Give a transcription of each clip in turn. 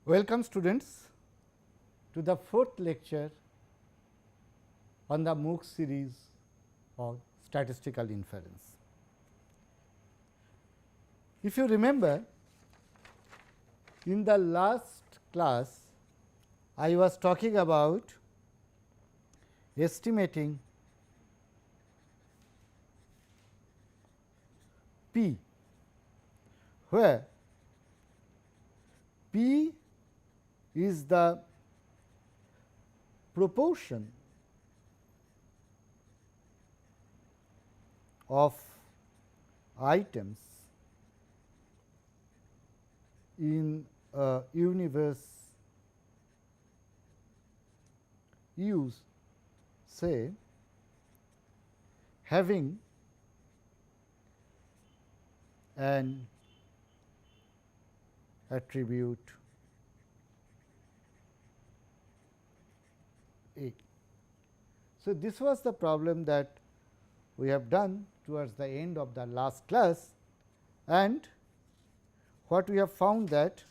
Welcome students to the fourth lecture on the MOOC series of statistical inference. If you remember, in the last class I was talking about estimating P, where P is the proportion of items in a universe U, say, having an attribute A. So, this was the problem that we have done towards the end of the last class, and what we have found that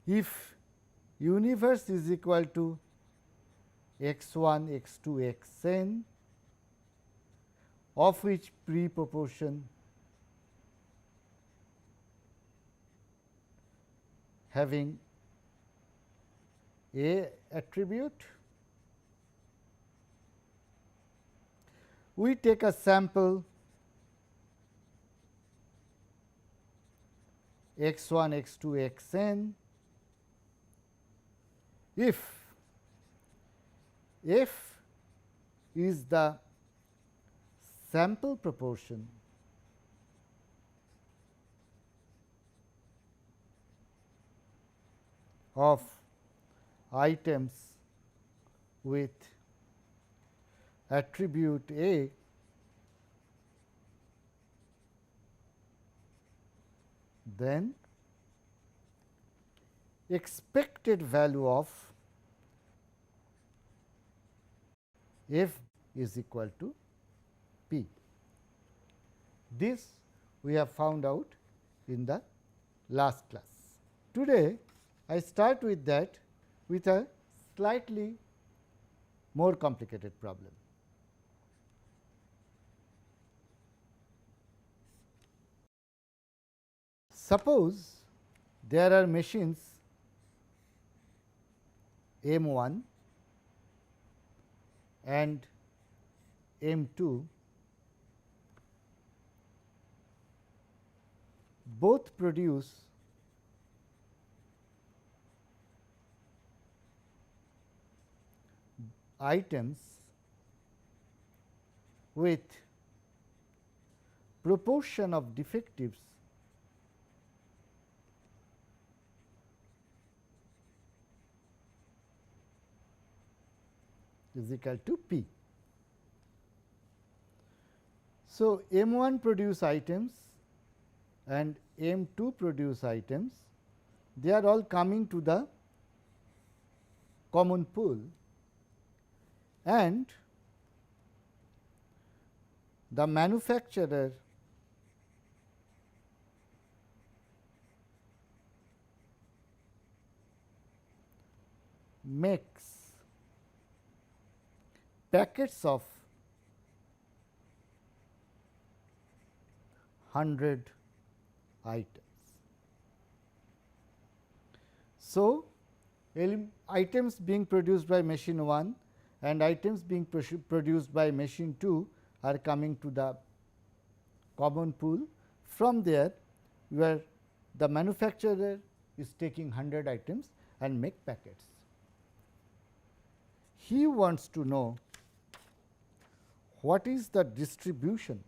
if universe is equal to x 1, x 2, x n, of which P proportion having A attribute, we take a sample x 1, x 2, x n. If f is the sample proportion of items with attribute A, then expected value of f is equal to P. This we have found out in the last class. Today I start with that with a slightly more complicated problem. Suppose there are machines M 1 and M 2, both produce items with proportion of defectives is equal to P. So, M 1 produce items and M 2 produce items, they are all coming to the common pool, and the manufacturer makes packets of 100 items. So, items being produced by machine 1 and items being produced by machine 2 are coming to the common pool. From there, where the manufacturer is taking 100 items and make packets. He wants to know what is the distribution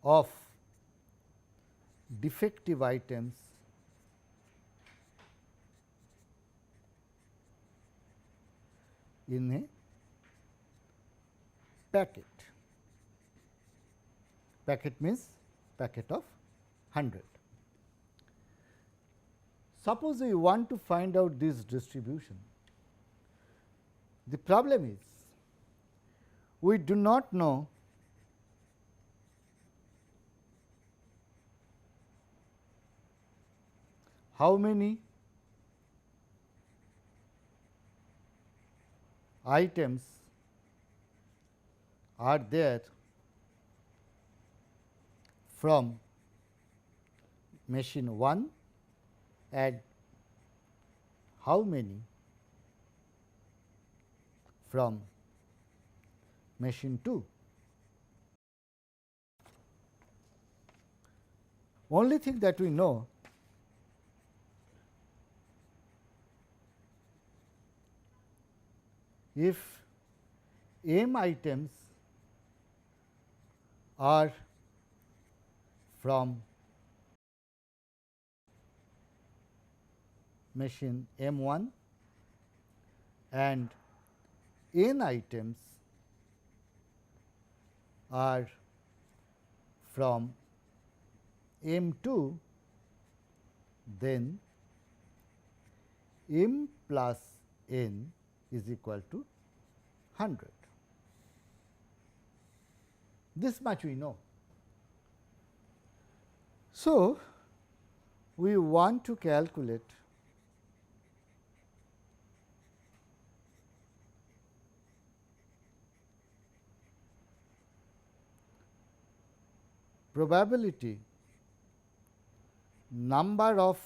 of defective items in a packet. Packet means packet of 100. Suppose we want to find out this distribution, The problem is we do not know how many items are there from machine 1 and how many from machine 2. Only thing that we know if m items are from machine M1 and n items are from M2, then m plus n is equal to 100. This much we know. So, we want to calculate probability number of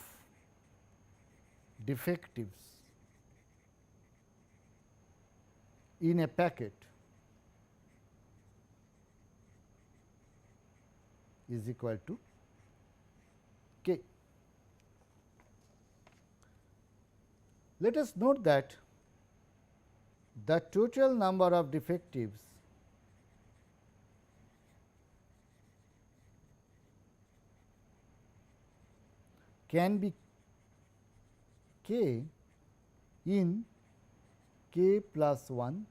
defectives in a packet is equal to k. Let us note that the total number of defectives can be k in k plus 1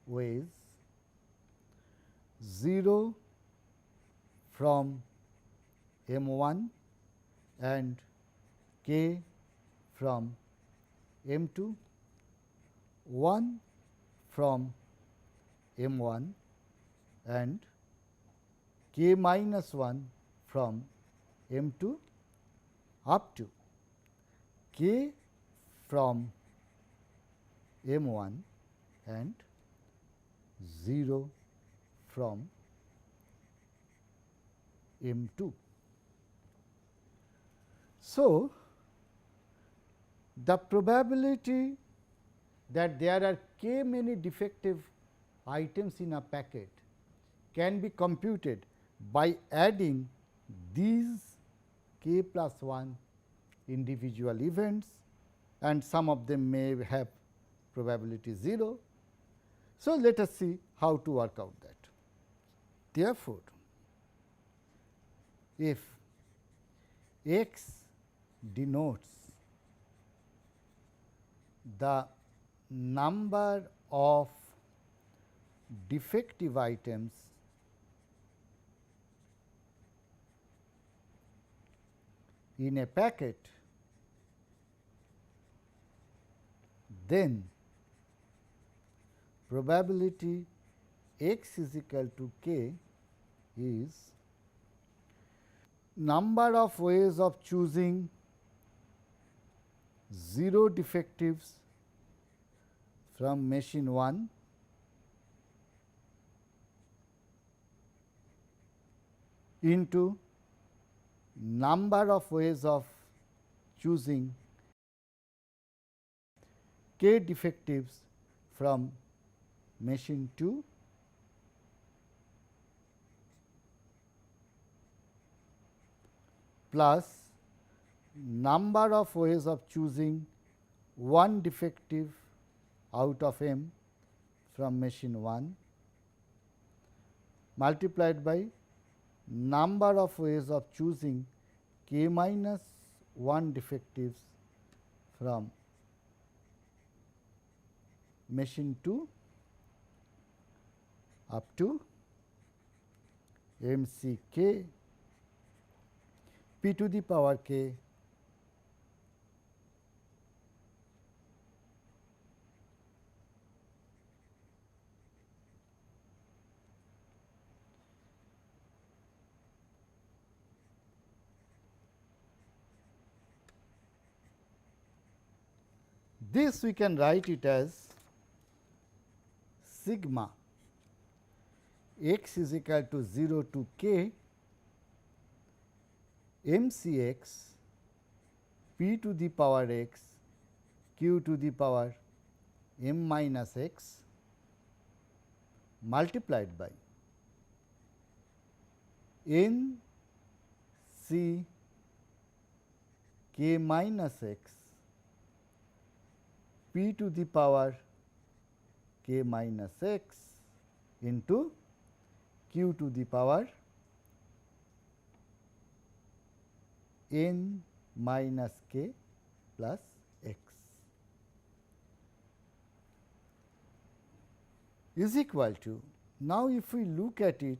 ways, 0 from M1 and k from M2, 1 from M1 and k minus 1 from M2 up to k from M1 and 0 from M2. So, the probability that there are k many defective items in a packet can be computed by adding these k plus 1 individual events, and some of them may have probability 0. So, let us see how to work out that. Therefore, if x denotes the number of defective items in a packet, then probability x is equal to k is number of ways of choosing 0 defectives from machine 1 into number of ways of choosing k defectives from machine 2 plus number of ways of choosing 1 defective out of M from machine 1 multiplied by number of ways of choosing k minus 1 defectives from machine 2 up to M C k p to the power k This we can write it as sigma x is equal to 0 to k mcx p to the power x q to the power m minus x multiplied by n c k minus x p to the power k minus x into q to the power n minus k plus x is equal to, now if we look at it,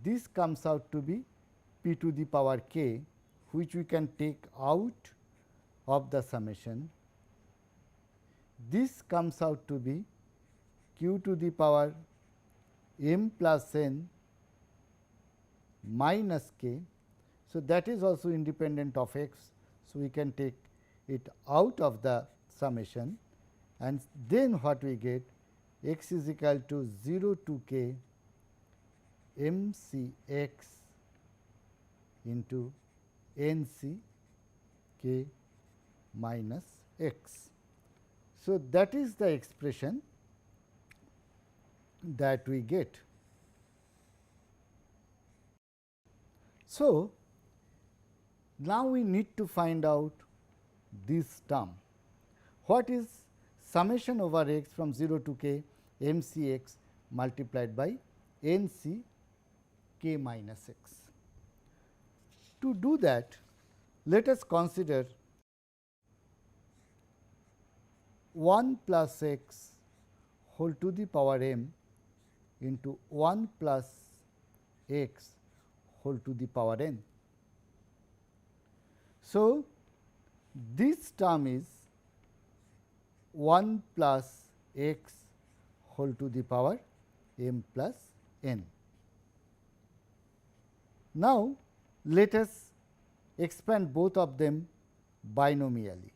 this comes out to be p to the power k, which we can take out of the summation. This comes out to be q to the power m plus n minus k. So, that is also independent of x. So, we can take it out of the summation, and then what we get, x is equal to 0 to k m c x into n c k minus x. So, that is the expression that we get. So, now we need to find out this term. What is summation over x from 0 to k m c x multiplied by n c k minus x? To do that, let us consider 1 plus x whole to the power m into 1 plus x whole to the power n. So, this term is 1 plus x whole to the power m plus n. Now, let us expand both of them binomially.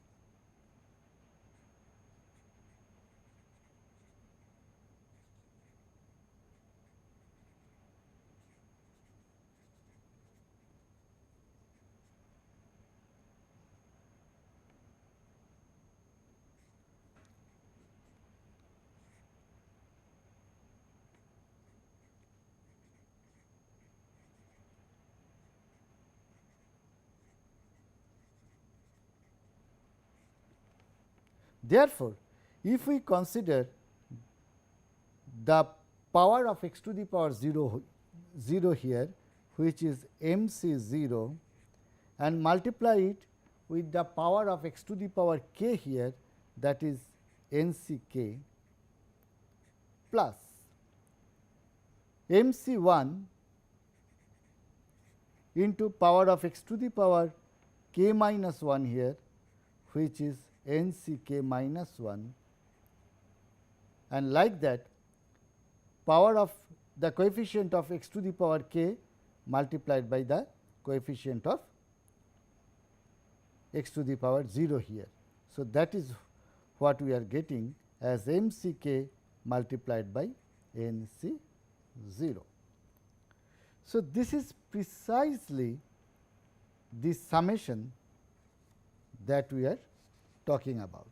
Therefore, if we consider the power of x to the power 0 here, which is m c 0, and multiply it with the power of x to the power k here, that is n c k, plus m c 1 into power of x to the power k minus 1 here, which is n c k minus 1, and like that power of the coefficient of x to the power k multiplied by the coefficient of x to the power 0 here. So, that is what we are getting as m c k multiplied by n c 0. So, this is precisely the summation that we are talking about.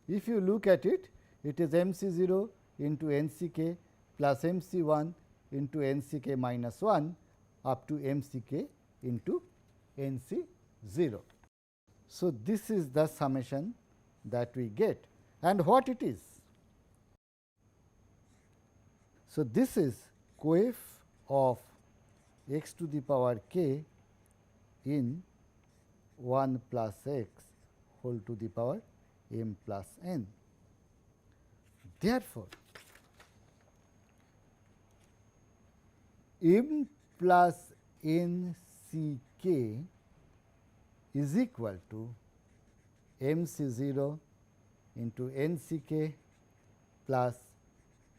If you look at it, it is m c 0 into n c k plus m c 1 into n c k minus 1 up to m c k into n c 0. So, this is the summation that we get, and what it is. So, this is coef of x to the power k in 1 plus x whole to the power m plus n. Therefore, m plus n c k is equal to m c 0 into n c k plus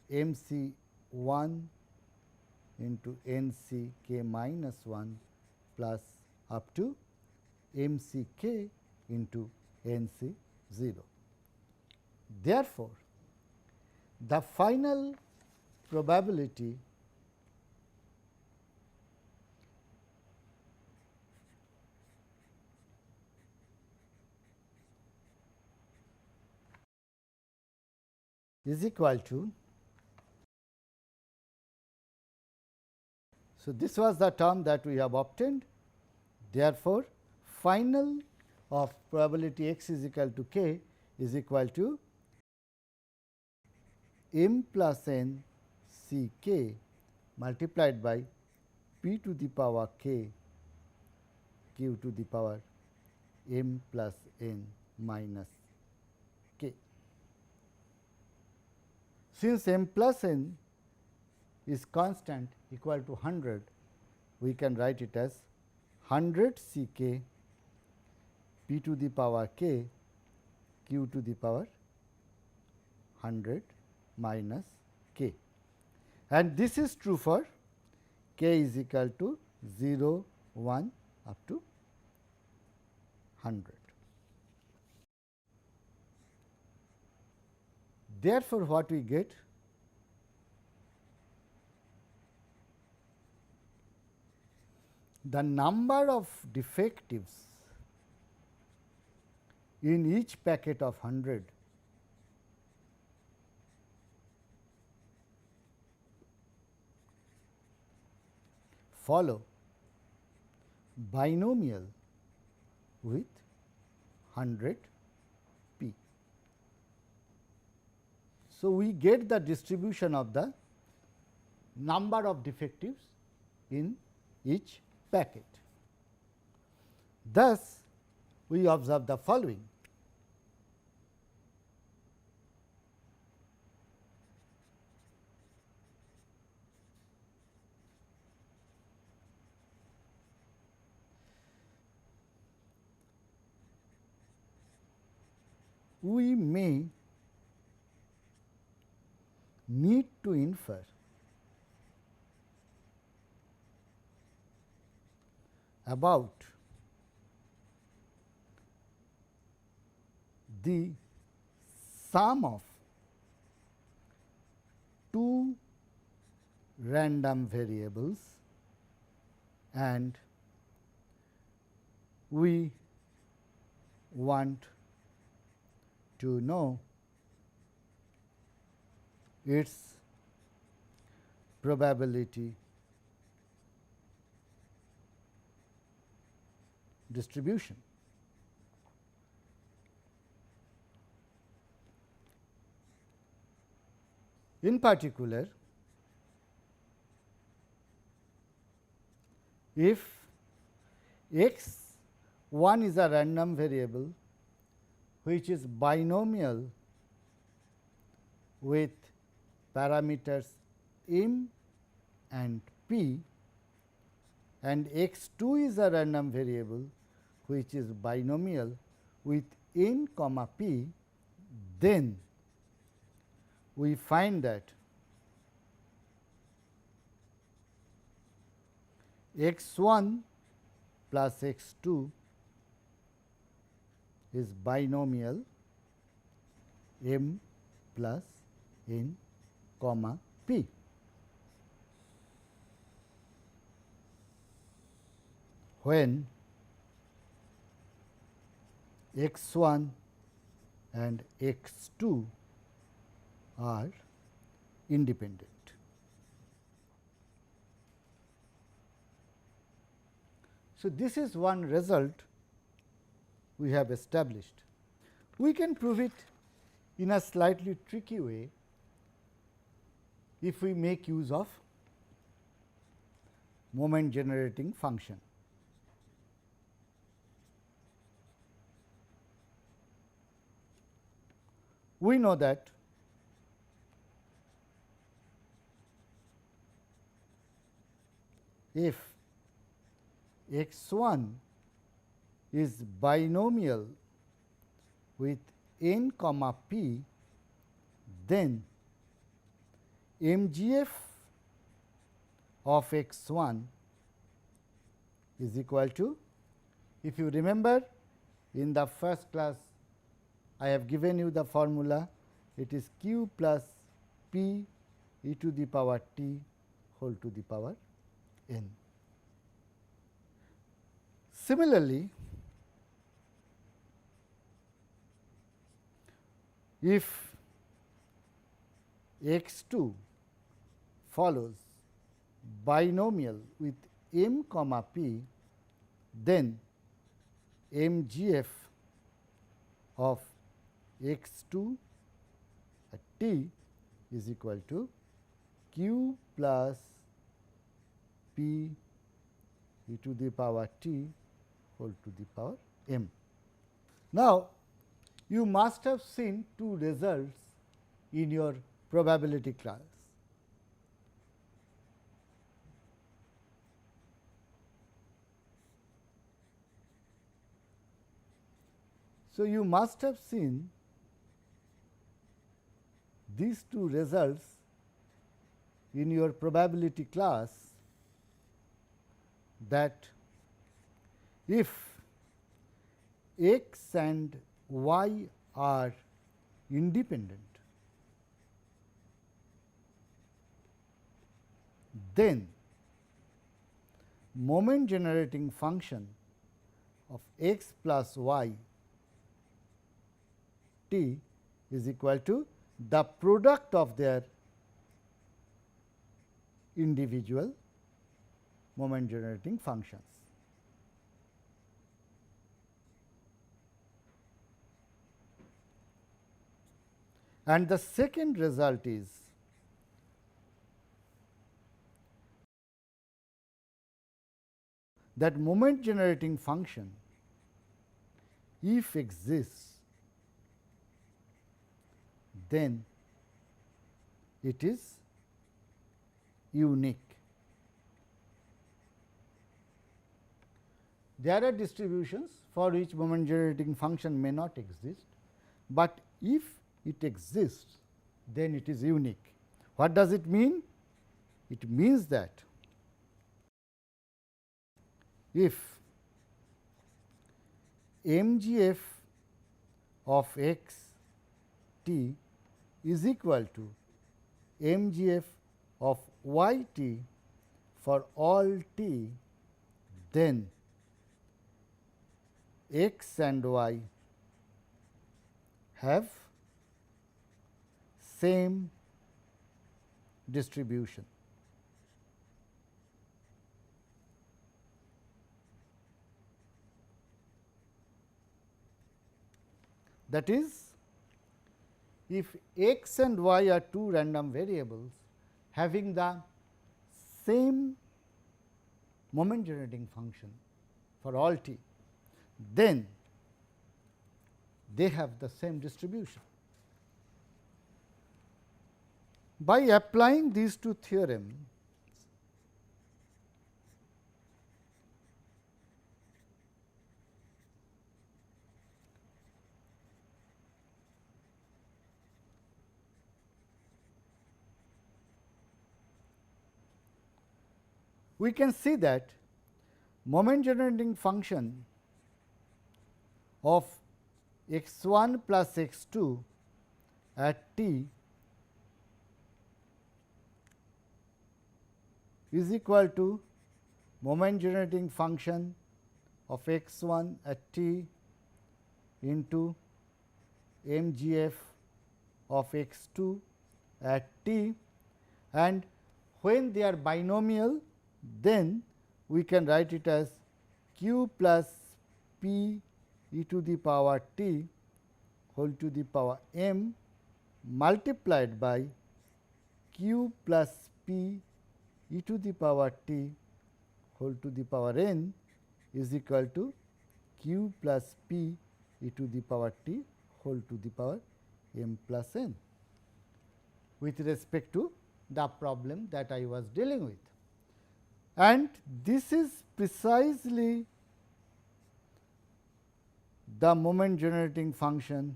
m c 1 into n c k minus 1 plus up to m c k into NC 0. Therefore, the final probability is equal to, so this was the term that we have obtained. Therefore, final of probability x is equal to k is equal to m plus n c k multiplied by p to the power k q to the power m plus n minus k. Since m plus n is constant equal to 100, we can write it as 100 c k p to the power k q to the power 100 minus k, and this is true for k is equal to 0, 1 up to 100. Therefore, what we get? The number of defectives in each packet of 100 follow binomial with 100 p. So, we get the distribution of the number of defectives in each packet. Thus, we observe the following. We may need to infer about the sum of two random variables, and we want to know its probability distribution. In particular, if x 1 is a random variable which is binomial with parameters m and p, and x 2 is a random variable which is binomial with n comma p, then we find that x 1 plus x 2 is binomial m plus n comma p. When x 1 and x 2 are independent. So, this is one result we have established. We can prove it in a slightly tricky way if we make use of moment generating function. We know that if x 1 is binomial with n comma p, then MGF of x 1 is equal to, if you remember in the first class I have given you the formula. It is q plus p e to the power t whole to the power n. Similarly, if x 2 follows binomial with m comma p, then mgf of x 2 at t is equal to q plus p e to the power t whole to the power m. Now, you must have seen two results in your probability class. So, you must have seen these two results in your probability class, that if x and y are independent, then moment generating function of x plus y t is equal to the product of their individual moment generating functions. And the second result is that moment generating function, if exists, then it is unique. There are distributions for which moment generating function may not exist, but if it exists, then it is unique. What does it mean? It means that if mgf of x t is equal to mgf of y t for all t, then x and y have same distribution. That is, if x and y are two random variables having the same moment generating function for all t, then they have the same distribution. By applying these two theorems, we can see that moment generating function of x 1 plus x 2 at t is equal to moment generating function of x 1 at t into mgf of x 2 at t, and when they are binomial, then we can write it as q plus p e to the power t whole to the power m multiplied by q plus p e to the power t whole to the power n is equal to q plus p e to the power t whole to the power m plus n, with respect to the problem that I was dealing with. And this is precisely the moment generating function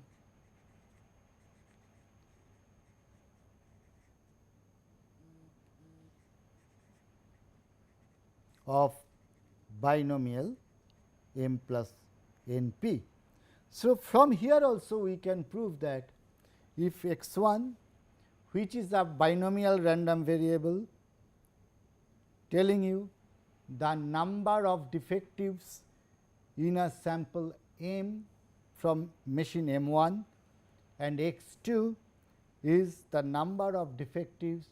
of binomial m plus n p. So, from here also we can prove that if x 1, which is a binomial random variable telling you the number of defectives in a sample M from machine M 1, and x 2 is the number of defectives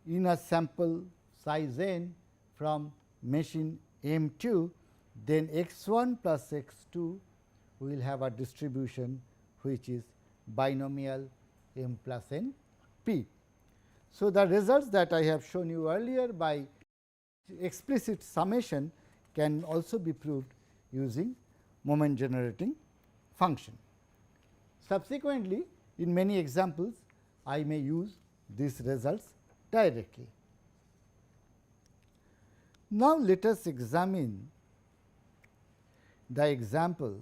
in a sample size n from machine M 2, then x 1 plus x 2 will have a distribution which is binomial M plus n p. So, the results that I have shown you earlier by explicit summation can also be proved using moment generating function. Subsequently, in many examples I may use these results directly. Now, let us examine the example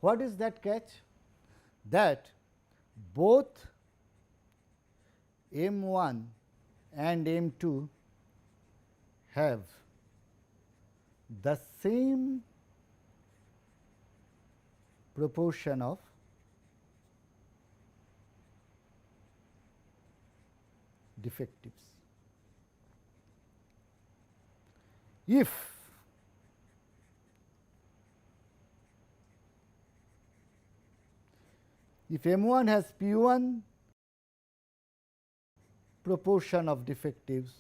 What is that catch? That both M 1 and M 2 have the same proportion of defectives. If M 1 has P 1 proportion of defectives,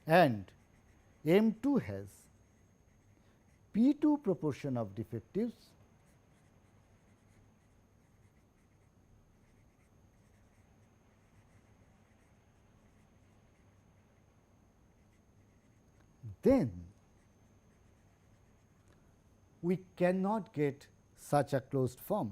and M 2 has P 2 proportion of defectives, then we cannot get such a closed form.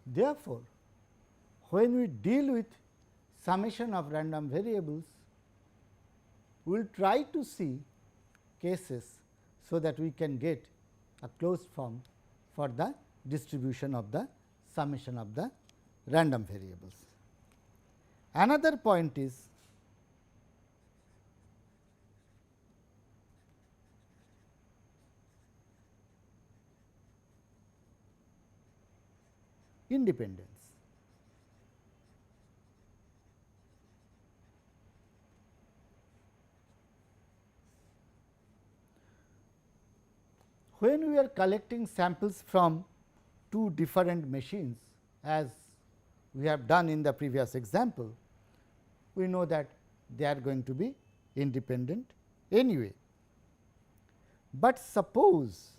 Therefore, when we deal with summation of random variables, we will try to see cases so that we can get a closed form for the distribution of the summation of the random variables. Another point is independence. When we are collecting samples from two different machines, as we have done in the previous example, we know that they are going to be independent anyway. But suppose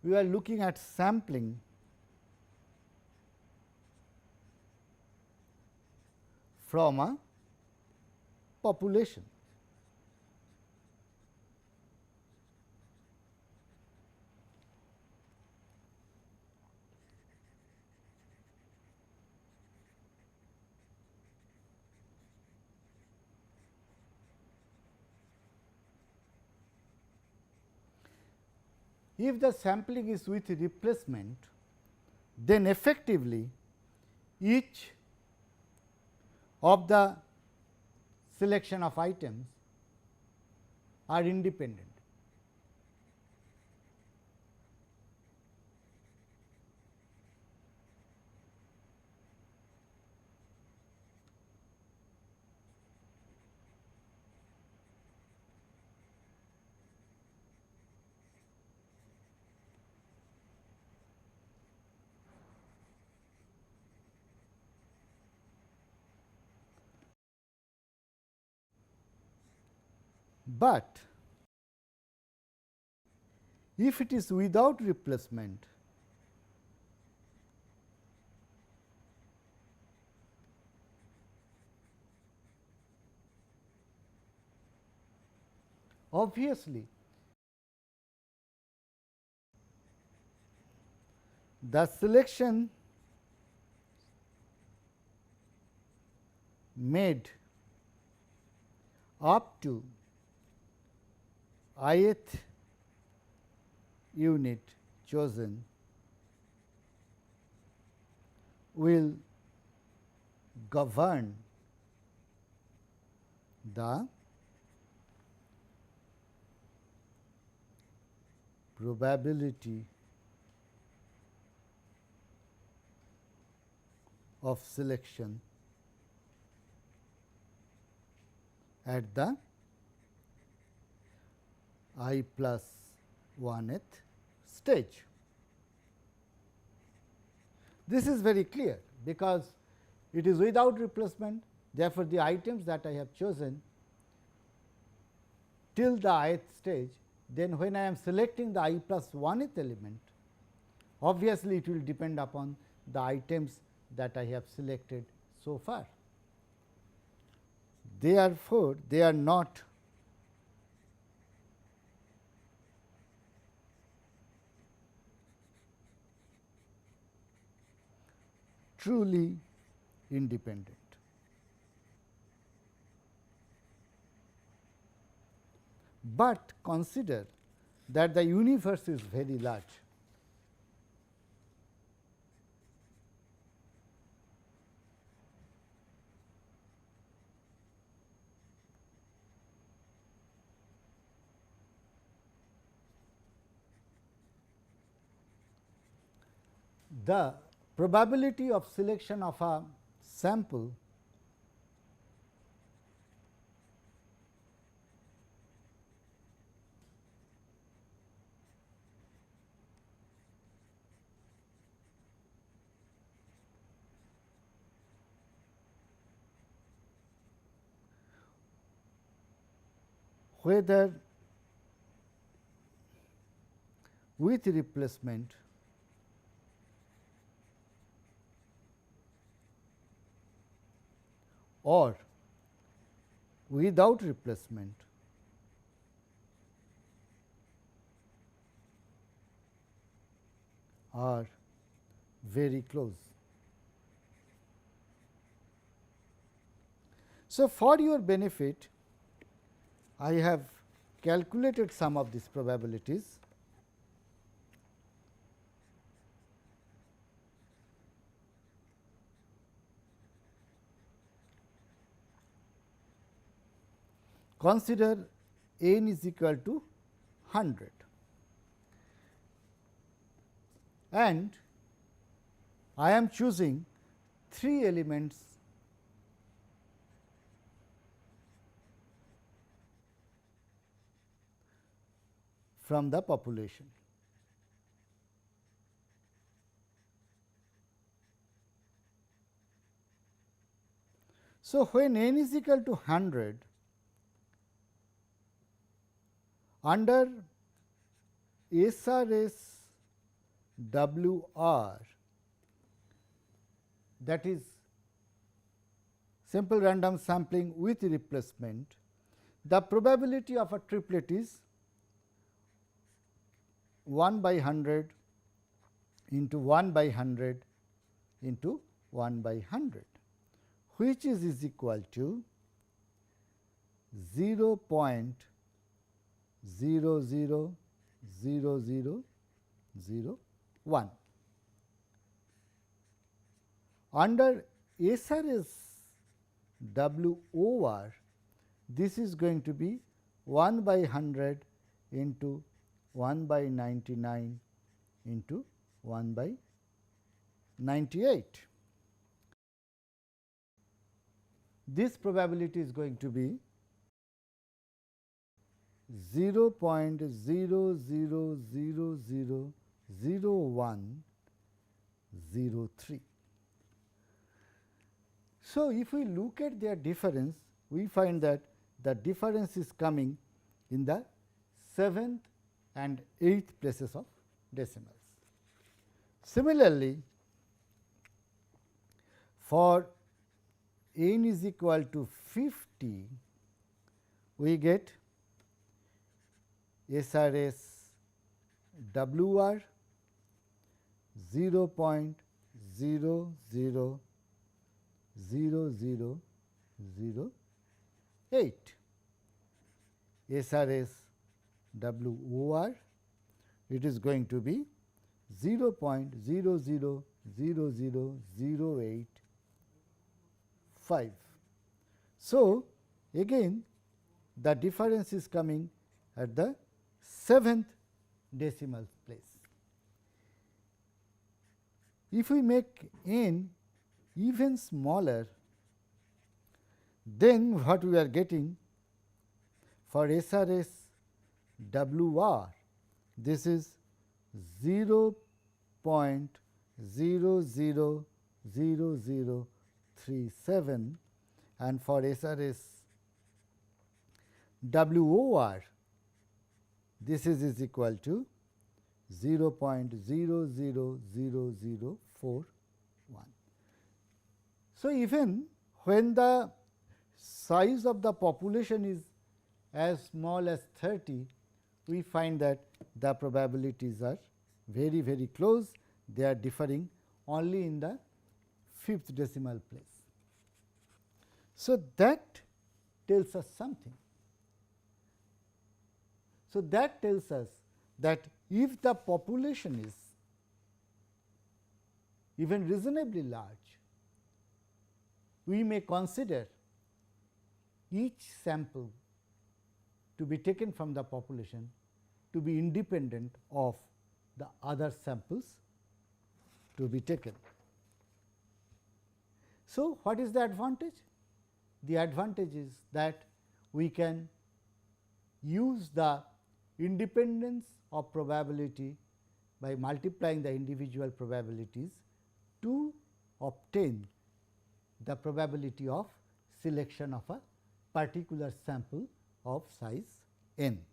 we are looking at sampling from a population. If the sampling is with replacement, then effectively each of the selection of items are independent. But if it is without replacement, Obviously, the selection made up to ith unit chosen will govern the probability of selection at the I plus 1th stage. This is very clear because it is without replacement. Therefore, the items that I have chosen till the ith stage, then when I am selecting the I plus 1th element, obviously it will depend upon the items that I have selected so far. Therefore, they are not truly independent. But consider that the universe is very large. The probability of selection of a sample whether with replacement or without replacement are very close. So, for your benefit, I have calculated some of these probabilities. Consider n is equal to 100 and I am choosing 3 elements from the population. So, when n is equal to 100, under SRS WR, that is simple random sampling with replacement, the probability of a triplet is 1 by 100 into 1 by 100 into 1 by 100, which is equal to 0.000001. Under SRS WOR, this is going to be 1 by 100 into 1 by 99 into 1 by 98. This probability is going to be 0.00000103. So, if we look at their difference, we find that the difference is coming in the 7th and 8th places of decimals. Similarly, for n is equal to 50, we get SRS WR 0.000008. SRS WOR, it is going to be 0.000008.5. So, again the difference is coming at the 7th decimal place. If we make n even smaller, then what we are getting for SRS WR, this is 0.000037, and for SRS WOR, this is equal to 0.000041. So, even when the size of the population is as small as 30, we find that the probabilities are very, very close. They are differing only in the 5th decimal place. So, that tells us something. So, that tells us that if the population is even reasonably large, we may consider each sample to be taken from the population to be independent of the other samples to be taken. So, what is the advantage? The advantage is that we can use the independence of probability by multiplying the individual probabilities to obtain the probability of selection of a particular sample of size n.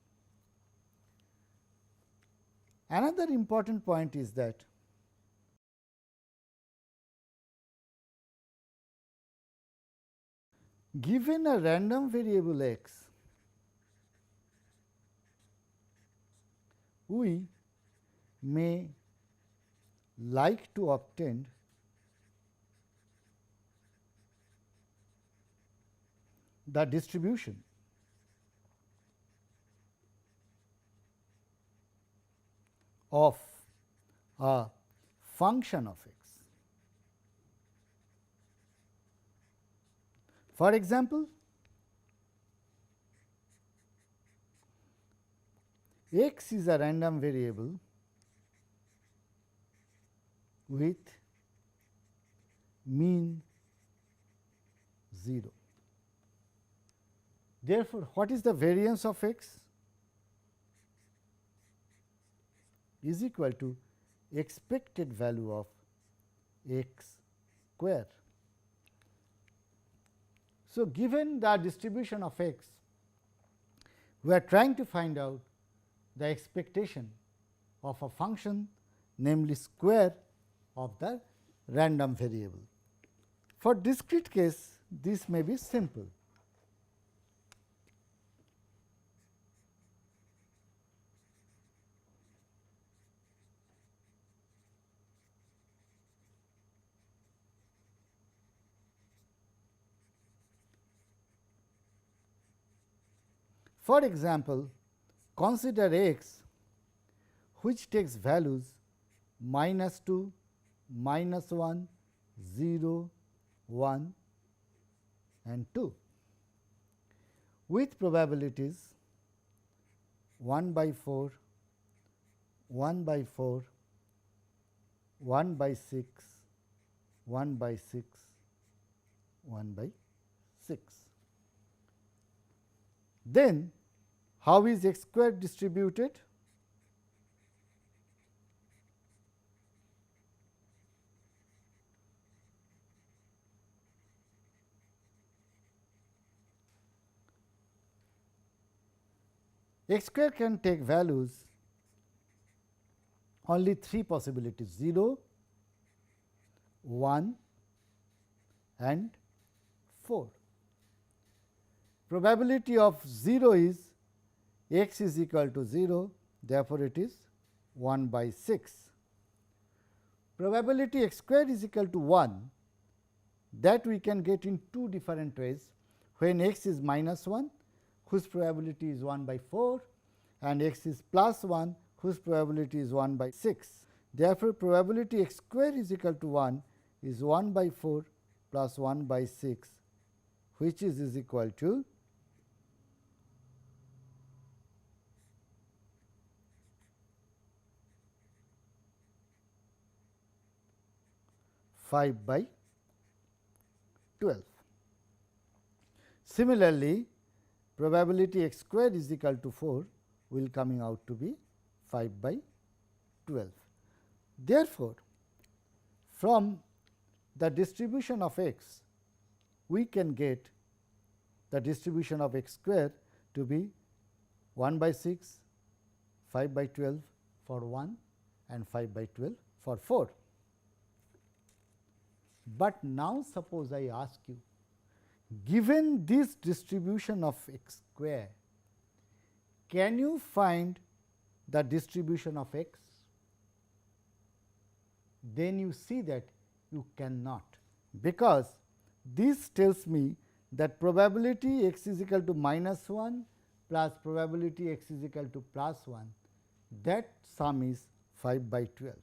Another important point is that given a random variable x, we may like to obtain the distribution of a function of x. For example, x is a random variable with mean 0. Therefore, what is the variance of x? Is equal to expected value of x square. So, given the distribution of x, we are trying to find out the expectation of a function, namely square of the random variable. For discrete case, this may be simple. For example, consider x which takes values -2, -1, 0, 1 and 2 with probabilities 1/4, 1/4, 1/6, 1/6, 1/6. Then how is x square distributed? X square can take values only 3 possibilities 0, 1 and 4. Probability of 0 is x is equal to 0, therefore, it is 1 by 6. Probability x square is equal to 1, that we can get in two different ways. When x is minus 1, whose probability is 1 by 4, and x is plus 1, whose probability is 1 by 6. Therefore, probability x square is equal to 1 is 1 by 4 plus 1 by 6, which is equal to 5 by 12. Similarly, probability x square is equal to 4 will coming out to be 5 by 12. Therefore, from the distribution of x, we can get the distribution of x square to be 1 by 6, 5 by 12 for 1 and 5 by 12 for 4. But now suppose I ask you, given this distribution of x square, can you find the distribution of x? Then you see that you cannot, because this tells me that probability x is equal to minus 1 plus probability x is equal to plus 1, that sum is 5 by 12.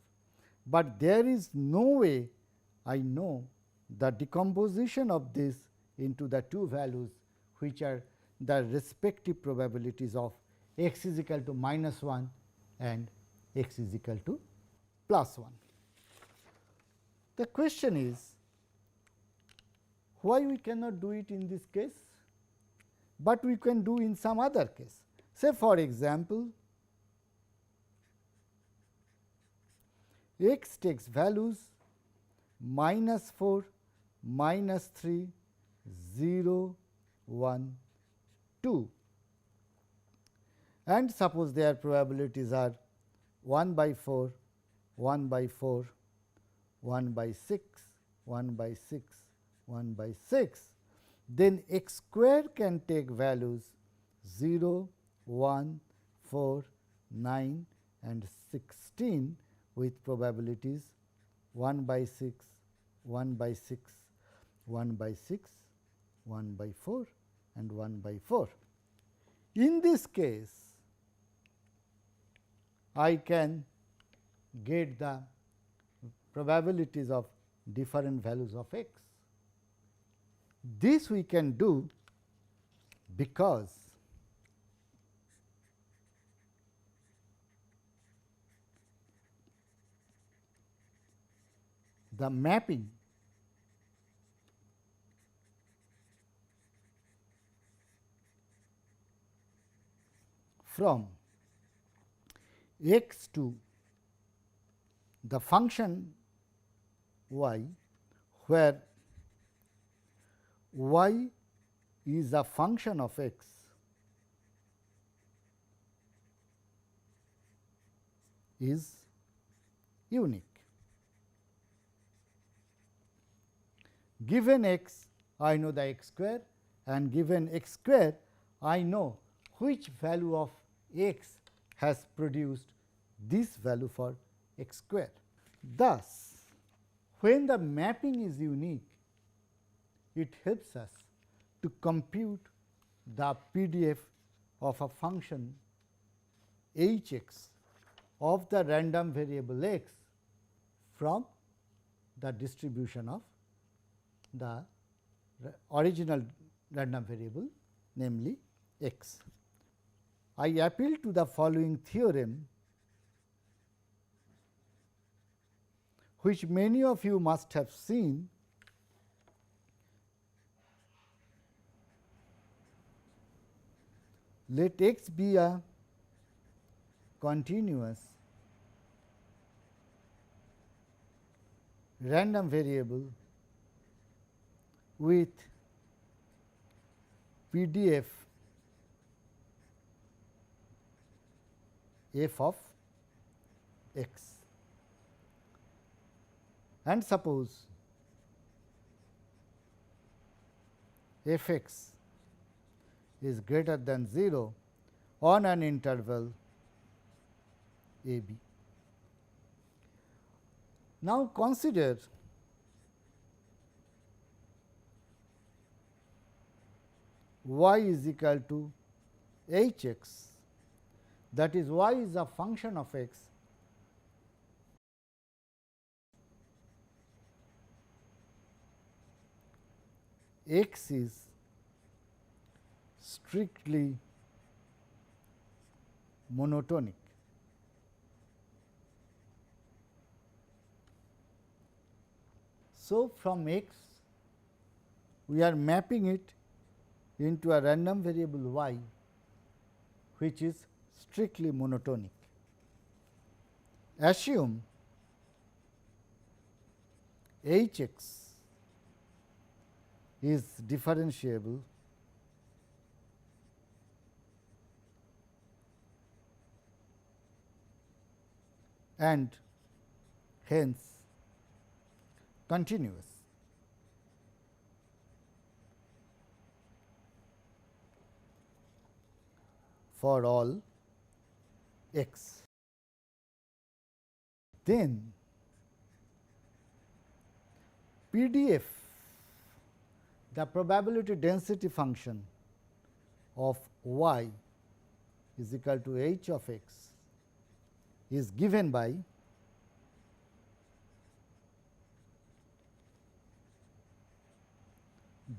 But there is no way I know the decomposition of this into the two values, which are the respective probabilities of x is equal to minus 1 and x is equal to plus 1. The question is, why we cannot do it in this case, but we can do in some other case. Say for example, x takes values minus 4, minus 3, 0, 1, 2, and suppose their probabilities are 1 by 4, 1 by 4, 1 by 6, 1 by 6, 1 by 6, then x square can take values 0, 1, 4, 9 and 16 with probabilities 1 by 6, 1 by 6, 1 by 6, 1 by 4 and 1 by 4. In this case, I can get the probabilities of different values of x. This we can do because the mapping from x to the function y, where y is a function of x, is unique. Given x, I know the x square, and given x square, I know which value of x has produced this value for x square. Thus, when the mapping is unique, it helps us to compute the PDF of a function h x of the random variable x from the distribution of the original random variable, namely x. I appeal to the following theorem, which many of you must have seen. Let x be a continuous random variable with PDF f of x, and suppose f x is greater than 0, on an interval a b. Now, consider y is equal to h x, that is y is a function of x x is strictly monotonic. So, from x we are mapping it into a random variable y which is strictly monotonic. Assume h x is differentiable and hence continuous. For all x. Then PDF, the probability density function of y is equal to h of x, is given by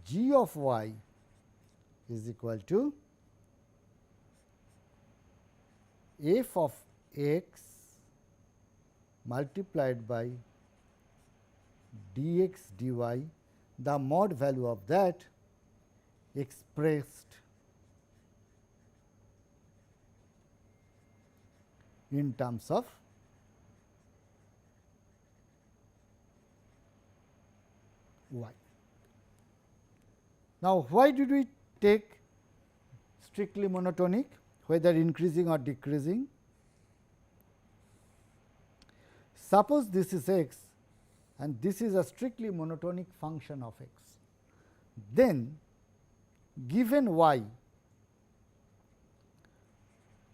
g of y is equal to f of x multiplied by dx dy, the mod value of that expressed in terms of y. Now, why did we take strictly monotonic, whether increasing or decreasing? Suppose this is x and this is a strictly monotonic function of x, then given y,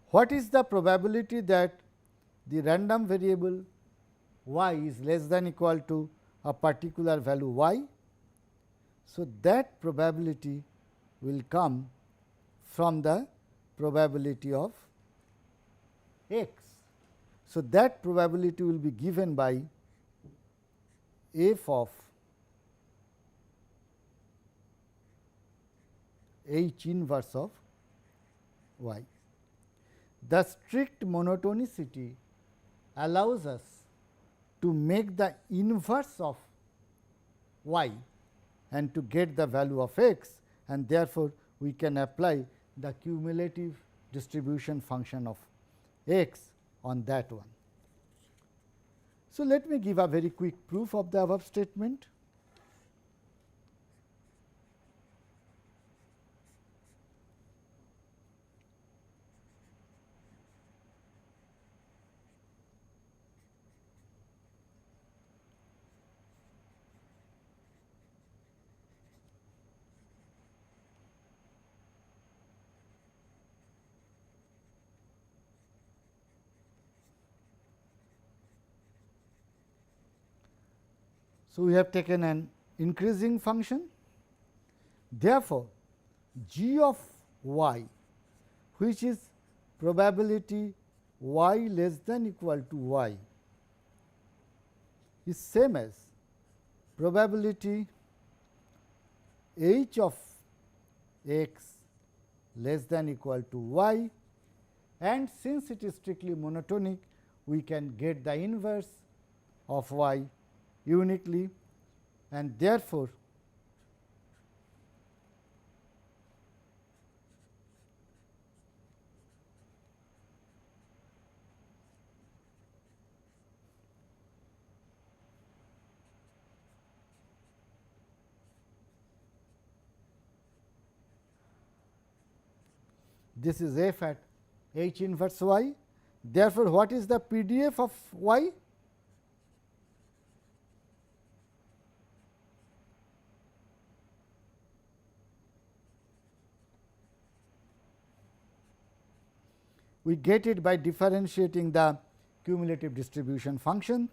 what is the probability that the random variable y is less than equal to a particular value y? So, that probability will come from the probability of x. So, that probability will be given by f of h inverse of y. The strict monotonicity allows us to make the inverse of y and to get the value of x, and therefore, we can apply the cumulative distribution function of x on that one. So, let me give a very quick proof of the above statement. So, we have taken an increasing function. Therefore, g of y, which is probability y less than equal to y, is same as probability h of x less than equal to y, and since it is strictly monotonic, we can get the inverse of y uniquely, and therefore, this is f at h inverse y. Therefore, what is the PDF of y? we get it by differentiating the cumulative distribution function.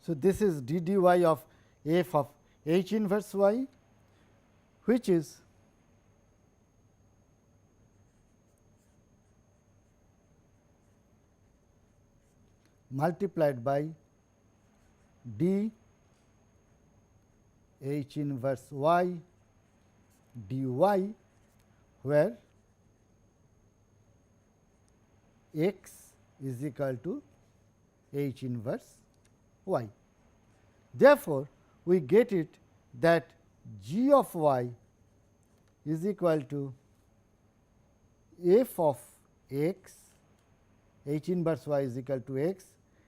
So, this is d dy of f of h inverse y, which is multiplied by d h inverse y dy, where x is equal to h inverse y. Therefore, we get it that g of y is equal to f of x, h inverse y is equal to x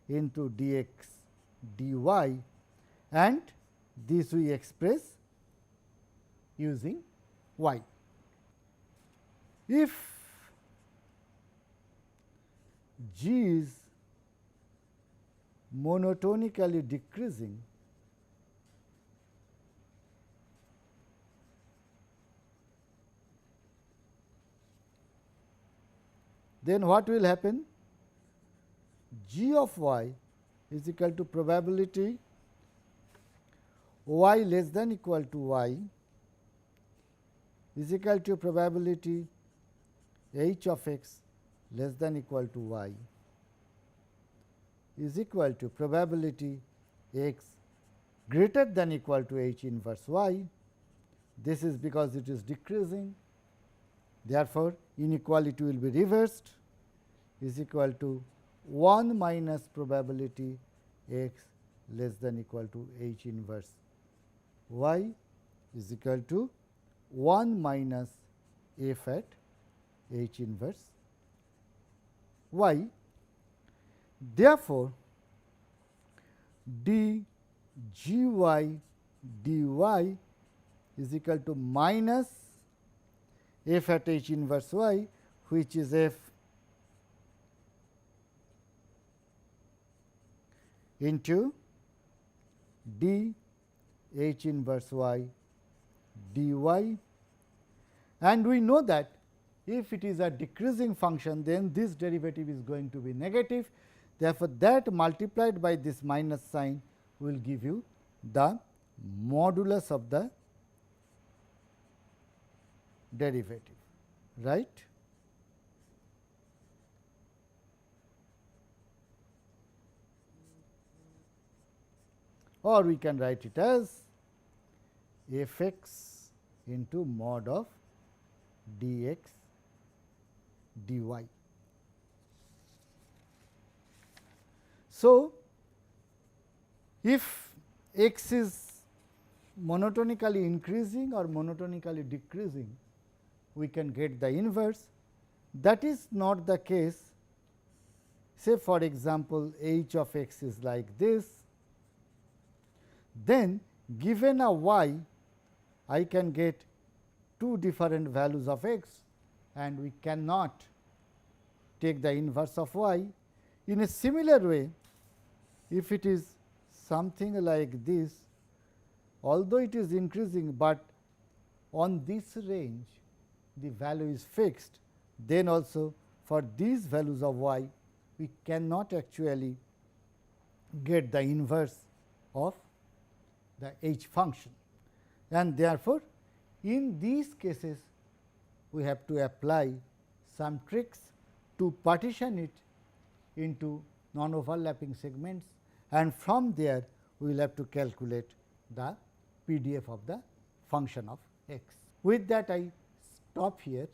into dx dy, and this we express using y. If g is monotonically decreasing, then what will happen? G of y is equal to probability y less than equal to y is equal to probability h of x less than equal to y is equal to probability x greater than equal to h inverse y. This is because it is decreasing. Therefore, inequality will be reversed, is equal to 1 minus probability x less than equal to h inverse y is equal to 1 minus f at h inverse y. Therefore, d g y dy is equal to minus f at h inverse y, which is f into d h inverse y dy, and we know that if it is a decreasing function, then this derivative is going to be negative. Therefore, that multiplied by this minus sign will give you the modulus of the derivative, right. Or we can write it as f x into mod of dx dy. So, if x is monotonically increasing or monotonically decreasing, we can get the inverse. That is not the case. Say for example, h of x is like this, then given a y, I can get two different values of x, and we cannot take the inverse of y. In a similar way, if it is something like this, although it is increasing, but on this range the value is fixed, then also for these values of y we cannot actually get the inverse of the h function, and therefore, in these cases we have to apply some tricks to partition it into non-overlapping segments, and from there we will have to calculate the PDF of the function of x. With that, I stop here.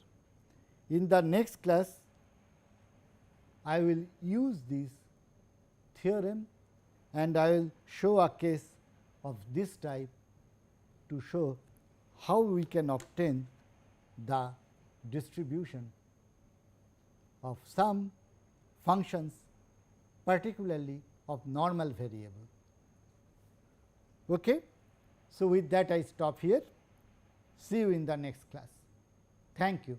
In the next class, I will use this theorem and I will show a case of this type to show how we can obtain the distribution of some functions, particularly of normal variable. Okay? So, with that I stop here. See you in the next class. Thank you.